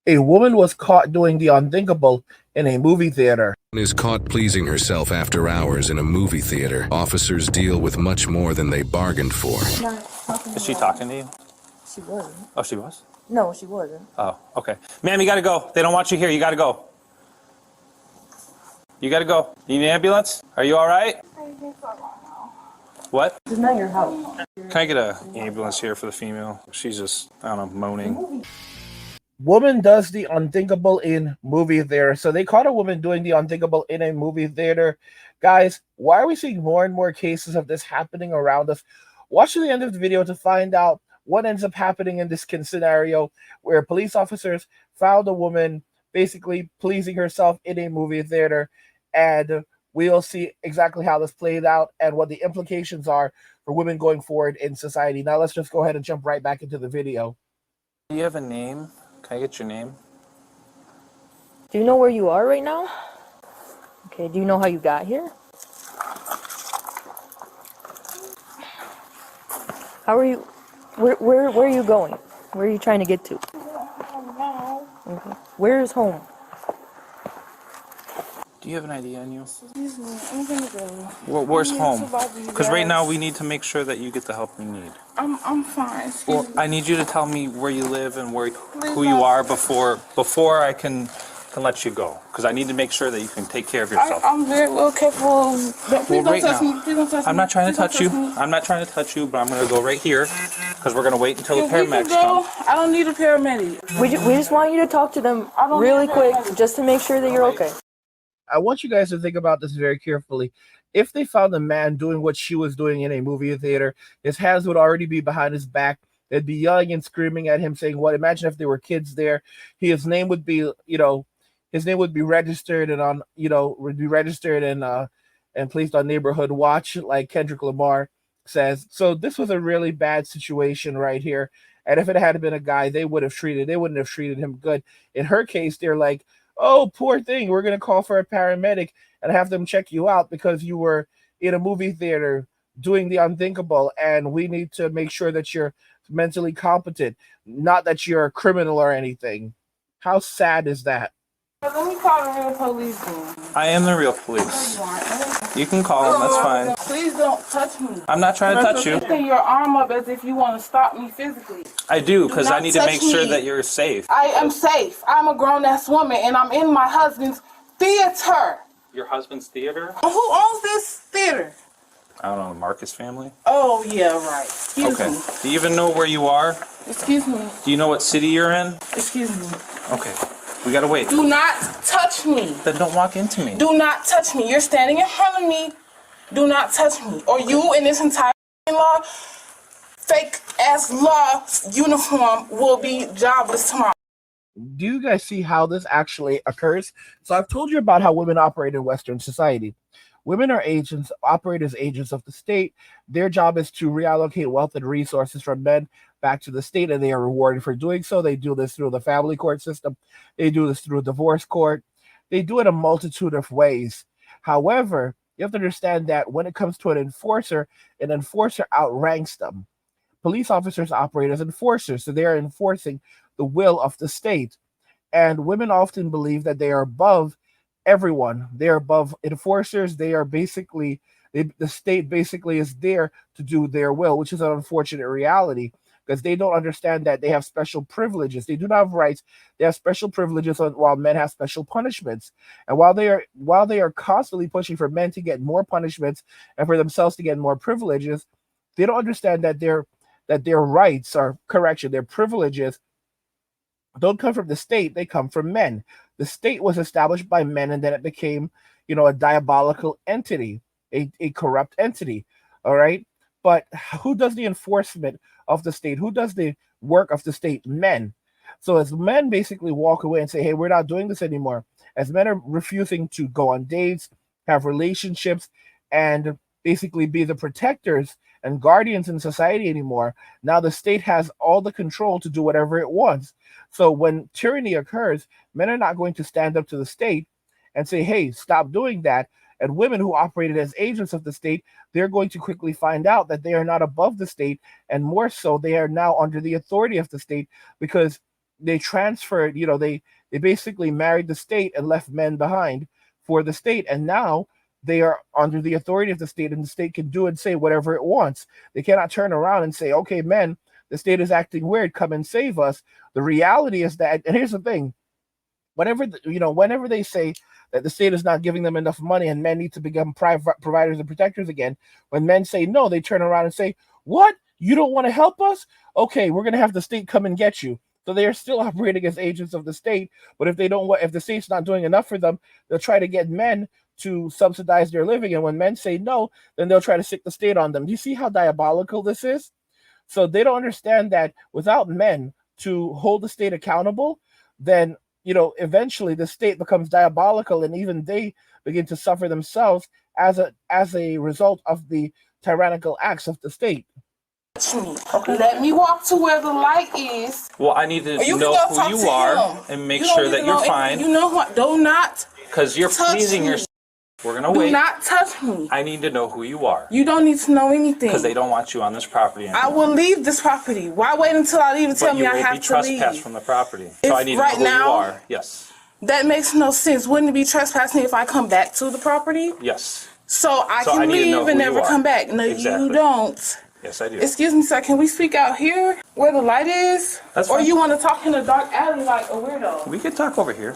A woman was caught doing the unthinkable in a movie theater. Is caught pleasing herself after hours in a movie theater. Officers deal with much more than they bargained for. Is she talking to you? She wasn't. Oh, she was? No, she wasn't. Oh, okay. Ma'am, you gotta go. They don't want you here. You gotta go. You gotta go. You need an ambulance? Are you all right? What? It's not your house. Can I get an ambulance here for the female? She's just, I don't know, moaning. Woman does the unthinkable in movie theater. So they caught a woman doing the unthinkable in a movie theater. Guys, why are we seeing more and more cases of this happening around us? Watch to the end of the video to find out what ends up happening in this scenario where police officers found a woman basically pleasing herself in a movie theater, and we'll see exactly how this played out and what the implications are for women going forward in society. Now let's just go ahead and jump right back into the video. Do you have a name? Can I get your name? Do you know where you are right now? Okay, do you know how you got here? How are you? Where are you going? Where are you trying to get to? Okay. Where is home? Do you have an ID on you? Excuse me, I'm gonna go. Where's home? Because Because right now we need to make sure that you get the help you need. I'm fine. Well, I need you to tell me where you live and who Please you don't. are before I can let you go. Because I need to make sure that you can take care of yourself. I'm very well careful. Please Well, don't right touch now. me. Please don't touch me. I'm not trying to Please don't touch you. me. I'm not trying to touch you, but I'm going to go right here because we're going to wait until the If we can paramedics go, come. I don't need a paramedic. We just want you to talk to them I don't really need quick, that. just to make sure that you're okay. I want you guys to think about this very carefully. If they found a man doing what she was doing in a movie theater, his hands would already be behind his back. They'd be yelling and screaming at him, saying, "What?" Imagine if there were kids there. His name would be, his name would be registered and would be registered and placed on neighborhood watch, like Kendrick Lamar says. So this was a really bad situation right here. And if it had been a guy, they wouldn't have treated him good. In her case, they're like, "Oh, poor thing, we're going to call for a paramedic and have them check you out because you were in a movie theater doing the unthinkable, and we need to make sure that you're mentally competent, not that you're a criminal or anything." How sad is that? Let me call the real police then. I am the real police. You can call them. That's fine. Please don't touch me. I'm not trying to touch you. Lifting your arm up as if you want to stop me physically. I do because I not need to make touch sure me. that you're safe. I am safe. I'm a grown-ass woman, and I'm in my husband's theater. Your husband's theater? Who owns this theater? I don't know, the Marcus family? Oh, yeah, right. Excuse Okay. me. Do you even know where you are? Excuse me. Do you know what city you're in? Excuse me. Okay. We gotta wait. Do not touch me. Then don't walk into me. Do not touch me. You're standing in front of me. Do not touch me. Or you in this entire law, fake ass law uniform will be jobless tomorrow. Do you guys see how this actually occurs? So I've told you about how women operate in Western society. Women are agents, operate as agents of the state. Their job is to reallocate wealth and resources from men back to the state, and they are rewarded for doing so. They do this through the family court system. They do this through divorce court. They do it a multitude of ways. However, you have to understand that when it comes to an enforcer outranks them. Police officers operate as enforcers, so they are enforcing the will of the state. And women often believe that they are above everyone. They are above enforcers. They are basically, the state basically is there to do their will, which is an unfortunate reality because they don't understand that they have special privileges. They do not have rights. They have special privileges while men have special punishments. And while they are constantly pushing for men to get more punishments and for themselves to get more privileges, they don't understand that their rights are correction, their privileges don't come from the state, they come from men. The state was established by men, and then it became, a diabolical entity, a corrupt entity. All right. But who does the enforcement of the state? Who does the work of the state? Men. So as men basically walk away and say, "Hey, we're not doing this anymore," as men are refusing to go on dates, have relationships, and basically be the protectors and guardians in society anymore, now the state has all the control to do whatever it wants. So when tyranny occurs, men are not going to stand up to the state and say, "Hey, stop doing that." And women who operated as agents of the state, they're going to quickly find out that they are not above the state, and more so, they are now under the authority of the state because they transferred, they basically married the state and left men behind for the state. And now they are under the authority of the state, and the state can do and say whatever it wants. They cannot turn around and say, okay, men, the state is acting weird, come and save us. The reality is that, and here's the thing, whenever they say that the state is not giving them enough money and men need to become private providers and protectors again, when men say no, they turn around and say, what? You don't want to help us? Okay, we're going to have the state come and get you. So they are still operating as agents of the state. But if the state's not doing enough for them, they'll try to get men to subsidize their living. And when men say no, then they'll try to stick the state on them. Do you see how diabolical this is? So they don't understand that without men to hold the state accountable, then eventually the state becomes diabolical, and even they begin to suffer themselves as a result of the tyrannical acts of the state. Okay. Let me walk to where the light is. Well, I need to know who you are and make sure that you're fine. You know what? Do not. Because you're pleasing yourself. We're going to wait. Do not touch me. I need to know who you are. You don't need to know anything. Because they don't want you on this property anymore. I will leave this property. Why wait until I leave and tell me I have to leave? But you will be trespassed from the property. So I need to know who you are. Yes. That makes no sense. Wouldn't it be trespassing if I come back to the property? Yes. So I can leave and never come back. No, you don't. Yes, I do. Excuse me, sir. Can we speak out here where the light is? That's fine. Or you want to talk in a dark alley like a weirdo? We could talk over here.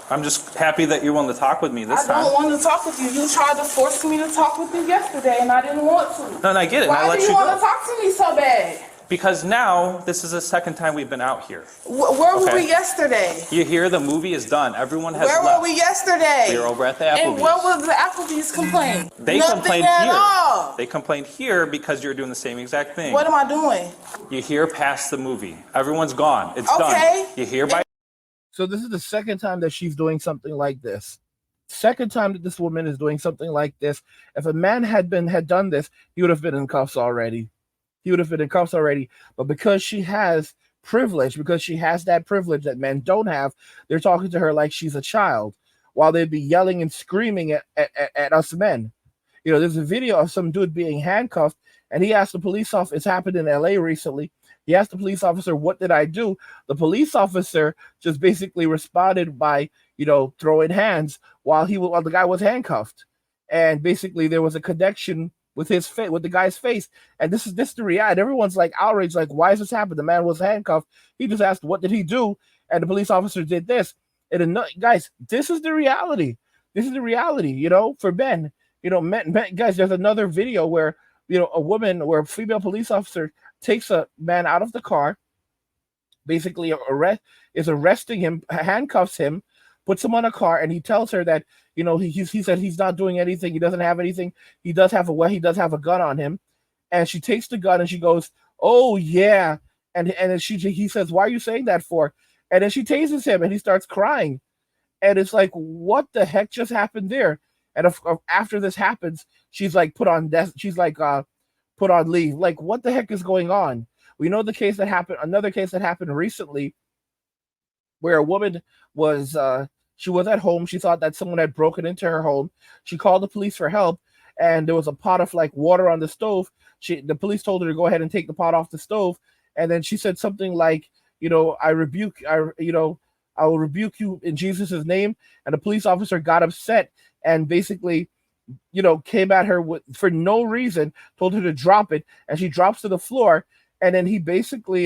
I'm just happy that you're willing to talk with me this time. I don't want to talk with you. You tried to force me to talk with you yesterday, and I didn't want to. No, and I get it. Why do you want to talk to me so bad? Because now, this is the second time we've been out here. Where were we yesterday? You hear the movie is done. Everyone has left. Where were we yesterday? We were over at the Applebee's. And what was the Applebee's complaint? They complained here. They complained here because you're doing the same exact thing. What am I doing? You hear past the movie. Everyone's gone. It's done. You hear by... So this is the second time that she's doing something like this. Second time that this woman is doing something like this. If a man had done this, he would have been in cuffs already. But because she has privilege, because she has that privilege that men don't have, they're talking to her like she's a child, while they'd be yelling and screaming at us men. There's a video of some dude being handcuffed, and he asked the police officer, it's happened in LA recently, he asked the police officer, what did I do? The police officer just basically responded by, throwing hands while the guy was handcuffed. And basically there was a connection with his face, with the guy's face. And this is the reality. Everyone's like outraged, like, why is this happening? The man was handcuffed. He just asked, what did he do? And the police officer did this. And guys, this is the reality. For men. Men, guys, there's another video where, a female police officer takes a man out of the car, basically is arresting him, handcuffs him, puts him on a car, and he tells her that, he said he's not doing anything. He doesn't have anything. He does have a gun on him. And she takes the gun and she goes, oh yeah. And then he says, why are you saying that for? And then she tases him and he starts crying. And it's like, what the heck just happened there? And after this happens, she's like put on leave. Like, what the heck is going on? We know another case that happened recently where a woman was, she was at home. She thought that someone had broken into her home. She called the police for help, and there was a pot of water on the stove. The police told her to go ahead and take the pot off the stove. And then she said something like, I will rebuke you in Jesus' name. And the police officer got upset and basically, came at her for no reason, told her to drop it. And she drops to the floor. And then he basically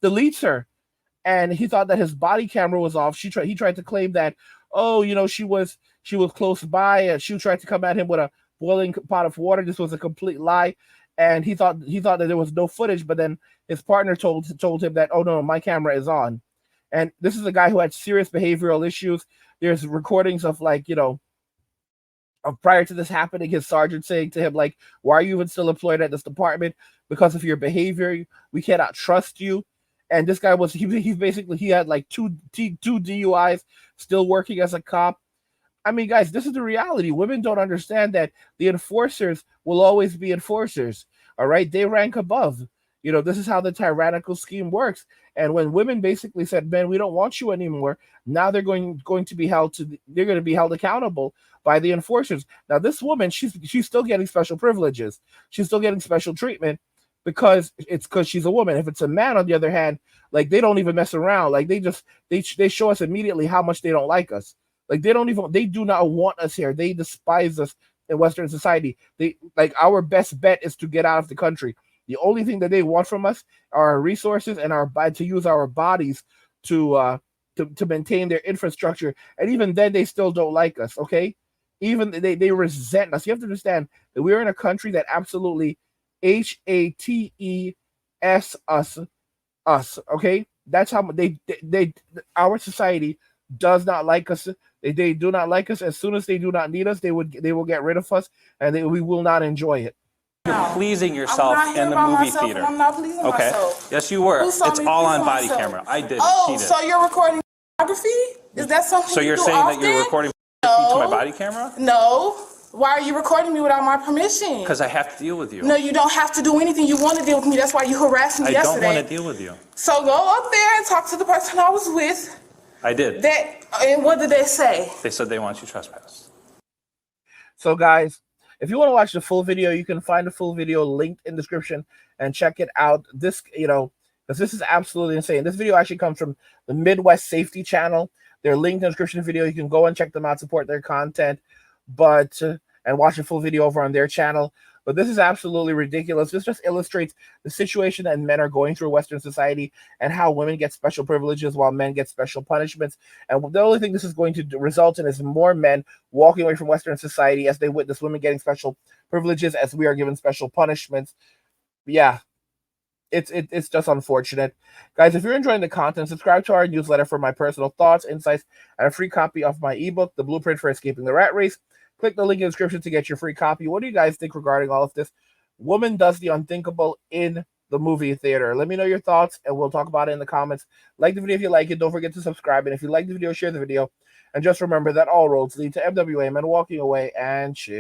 deletes her. And he thought that his body camera was off. He tried to claim that, she was close by, and she tried to come at him with a boiling pot of water. This was a complete lie. And he thought that there was no footage, but then his partner told him that, oh no, my camera is on. And this is a guy who had serious behavioral issues. There's recordings of prior to this happening, his sergeant saying to him, why are you even still employed at this department? Because of your behavior, we cannot trust you. And this guy he had two DUIs, still working as a cop. I mean, guys, this is the reality. Women don't understand that the enforcers will always be enforcers. All right, they rank above. This is how the tyrannical scheme works. And when women basically said, "Man, we don't want you anymore," now they're going to be held accountable by the enforcers. Now, this woman, she's still getting special privileges. She's still getting special treatment because she's a woman. If it's a man, on the other hand, like they don't even mess around. Like they show us immediately how much they don't like us. Like they do not want us here. They despise us in Western society. They like our best bet is to get out of the country. The only thing that they want from us are our resources and to use our bodies to maintain their infrastructure. And even then, they still don't like us. Okay, even they resent us. You have to understand that we're in a country that absolutely hates us. Okay, that's how they our society does not like us. They do not like us. As soon as they do not need us, they will get rid of us, and we will not enjoy it. You're pleasing yourself I'm not here in the by movie myself, theater. and I'm not pleasing Okay. myself. Yes, you were. Who saw It's me all on pleasing body myself? camera. I did. Oh, She did. so you're recording pornography? Is that something So you you're do saying often? that you're recording No. to my body camera? No. Why are you recording me without my permission? Because I have to deal with you. No, you don't have to do anything. You want to deal with me. That's why you harassed me I yesterday. don't want to deal with you. So go up there and talk to the person I was with. I did. And what did they say? They said they want you trespassed. So, guys, if you want to watch the full video, you can find the full video linked in the description and check it out. This, because this is absolutely insane. This video actually comes from the Midwest Safety Channel. They're linked in the description video. You can go and check them out, support their content, and watch the full video over on their channel. But this is absolutely ridiculous. This just illustrates the situation that men are going through in Western society and how women get special privileges while men get special punishments. And the only thing this is going to result in is more men walking away from Western society as they witness women getting special privileges as we are given special punishments. Yeah, it's just unfortunate. Guys, if you're enjoying the content, subscribe to our newsletter for my personal thoughts, insights, and a free copy of my ebook, The Blueprint for Escaping the Rat Race. Click the link in the description to get your free copy. What do you guys think regarding all of this? Woman does the unthinkable in the movie theater. Let me know your thoughts, and we'll talk about it in the comments. Like the video if you like it. Don't forget to subscribe. And if you like the video, share the video. And just remember that all roads lead to MWA, men walking away, and chill.